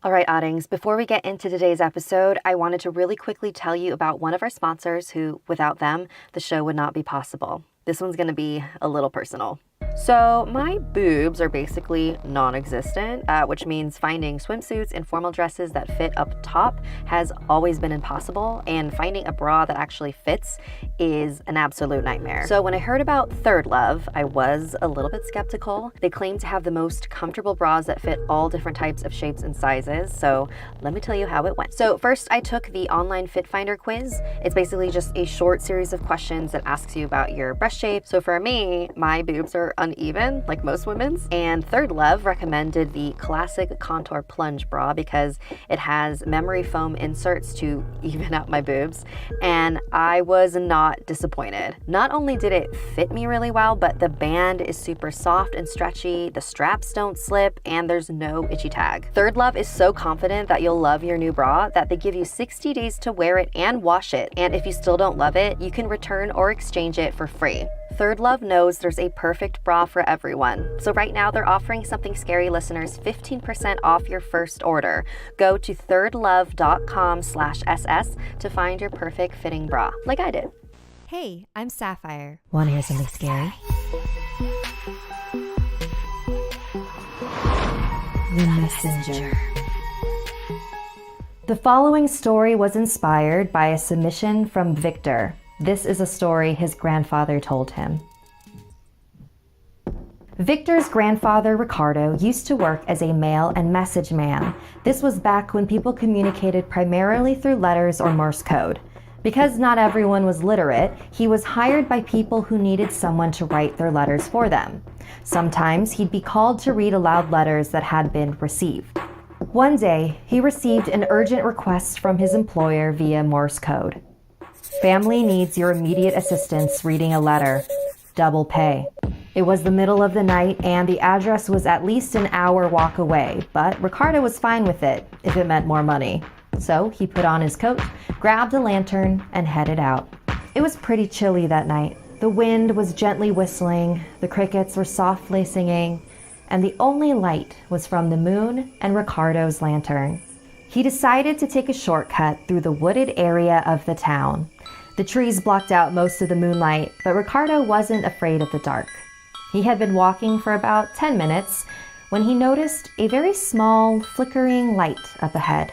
All right, Oddings, before we get into today's episode, I wanted to really quickly tell you about one of our sponsors who, without them, the show would not be possible. This one's going to be a little personal. So my boobs are basically non-existent, which means finding swimsuits and formal dresses that fit up top has always been impossible, and finding a bra that actually fits is an absolute nightmare. So when I heard about Third Love, I was a little bit skeptical. They claim to have the most comfortable bras that fit all different types of shapes and sizes, so let me tell you how it went. So first, I took the online Fit Finder quiz. It's basically just a short series of questions that asks you about your breast shape. So for me, my boobs are uneven, like most women's, and Third Love recommended the classic contour plunge bra because it has memory foam inserts to even out my boobs, and I was not disappointed. Not only did it fit me really well, but the band is super soft and stretchy, the straps don't slip, and there's no itchy tag. Third Love is so confident that you'll love your new bra that they give you 60 days to wear it and wash it, and if you still don't love it, you can return or exchange it for free. Third Love knows there's a perfect bra for everyone. So right now they're offering Something Scary listeners 15% off your first order. Go to thirdlove.com/SS to find your perfect fitting bra, like I did. Hey, I'm Sapphire. Want to hear something scary? The Messenger. The following story was inspired by a submission from Victor. This is a story his grandfather told him. Victor's grandfather, Ricardo, used to work as a mail and message man. This was back when people communicated primarily through letters or Morse code. Because not everyone was literate, he was hired by people who needed someone to write their letters for them. Sometimes he'd be called to read aloud letters that had been received. One day, he received an urgent request from his employer via Morse code. Family needs your immediate assistance reading a letter. Double pay. It was the middle of the night and the address was at least an hour walk away, but Ricardo was fine with it if it meant more money. So he put on his coat, grabbed a lantern, and headed out. It was pretty chilly that night. The wind was gently whistling, the crickets were softly singing, and the only light was from the moon and Ricardo's lantern. He decided to take a shortcut through the wooded area of the town. The trees blocked out most of the moonlight, but Ricardo wasn't afraid of the dark. He had been walking for about 10 minutes when he noticed a very small, flickering light up ahead.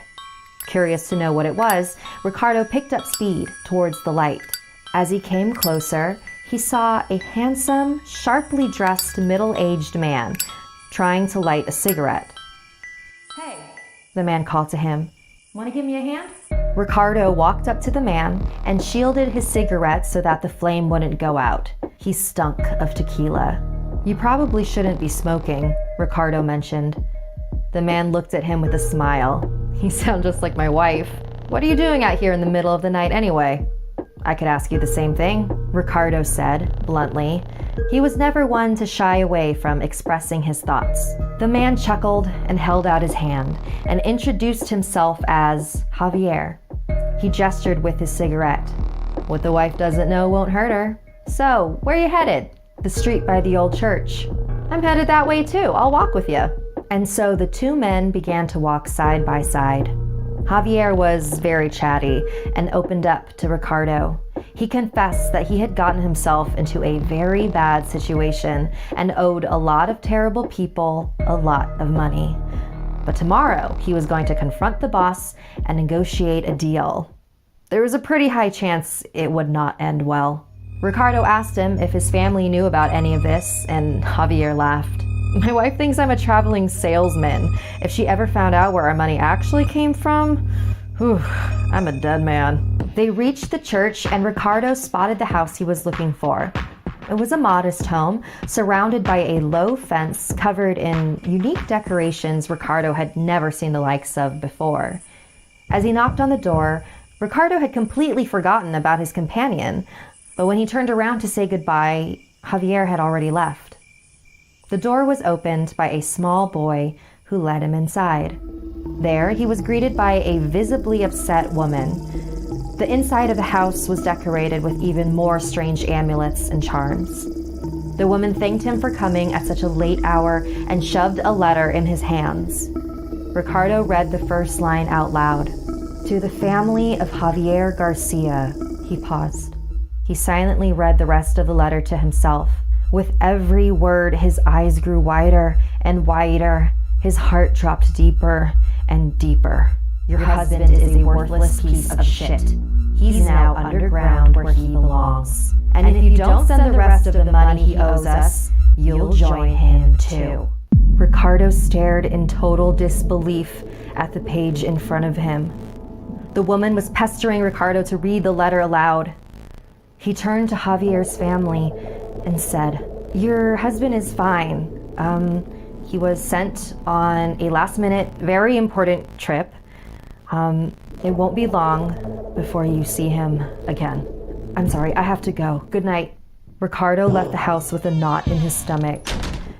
Curious to know what it was, Ricardo picked up speed towards the light. As he came closer, he saw a handsome, sharply dressed, middle-aged man trying to light a cigarette. "Hey," the man called to him. "Want to give me a hand?" Ricardo walked up to the man and shielded his cigarette so that the flame wouldn't go out. He stunk of tequila. "You probably shouldn't be smoking," Ricardo mentioned. The man looked at him with a smile. "You sound just like my wife. What are you doing out here in the middle of the night anyway?" "I could ask you the same thing," Ricardo said, bluntly. He was never one to shy away from expressing his thoughts. The man chuckled and held out his hand and introduced himself as Javier. He gestured with his cigarette. "What the wife doesn't know won't hurt her. So, where are you headed?" "The street by the old church." "I'm headed that way too. I'll walk with you." And so the two men began to walk side by side. Javier was very chatty and opened up to Ricardo. He confessed that he had gotten himself into a very bad situation and owed a lot of terrible people a lot of money. But tomorrow he was going to confront the boss and negotiate a deal. There was a pretty high chance it would not end well. Ricardo asked him if his family knew about any of this, and Javier laughed. "My wife thinks I'm a traveling salesman. If she ever found out where our money actually came from, I'm a dead man." They reached the church and Ricardo spotted the house he was looking for. It was a modest home, surrounded by a low fence covered in unique decorations Ricardo had never seen the likes of before. As he knocked on the door, Ricardo had completely forgotten about his companion, but when he turned around to say goodbye, Javier had already left. The door was opened by a small boy who led him inside. There, he was greeted by a visibly upset woman. The inside of the house was decorated with even more strange amulets and charms. The woman thanked him for coming at such a late hour and shoved a letter in his hands. Ricardo read the first line out loud. To the family of Javier Garcia. He paused. He silently read the rest of the letter to himself. With every word, his eyes grew wider and wider. His heart dropped deeper and deeper. Your husband is a worthless piece of shit. He's now underground where he belongs. And if you don't send the rest of the money he owes us, you'll join him too. Ricardo stared in total disbelief at the page in front of him. The woman was pestering Ricardo to read the letter aloud. He turned to Javier's family and said, Your husband is fine. He was sent on a last-minute, very important trip. It won't be long before you see him again. I'm sorry, I have to go. Good night. Ricardo left the house with a knot in his stomach.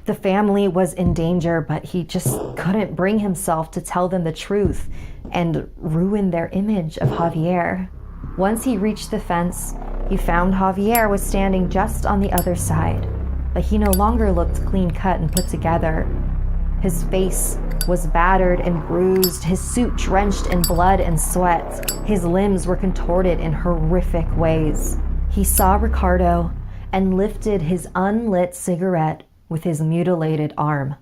The family was in danger, but he just couldn't bring himself to tell them the truth and ruin their image of Javier. Once he reached the fence, he found Javier was standing just on the other side, but he no longer looked clean-cut and put together. His face was battered and bruised, his suit drenched in blood and sweat. His limbs were contorted in horrific ways. He saw Ricardo and lifted his unlit cigarette with his mutilated arm.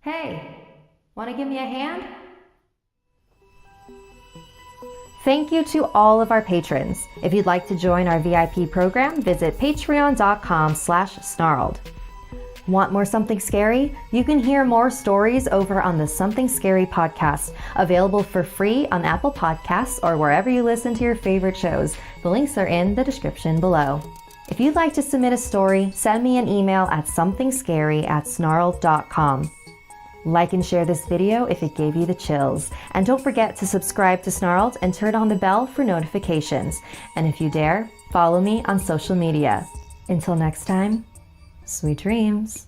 Hey, want to give me a hand? Thank you to all of our patrons. If you'd like to join our VIP program, visit patreon.com/snarled. Want more Something Scary? You can hear more stories over on the Something Scary podcast, available for free on Apple Podcasts or wherever you listen to your favorite shows. The links are in the description below. If you'd like to submit a story, send me an email at somethingscary@snarled.com. Like and share this video if it gave you the chills. And don't forget to subscribe to Snarled and turn on the bell for notifications. And if you dare, follow me on social media. Until next time, sweet dreams.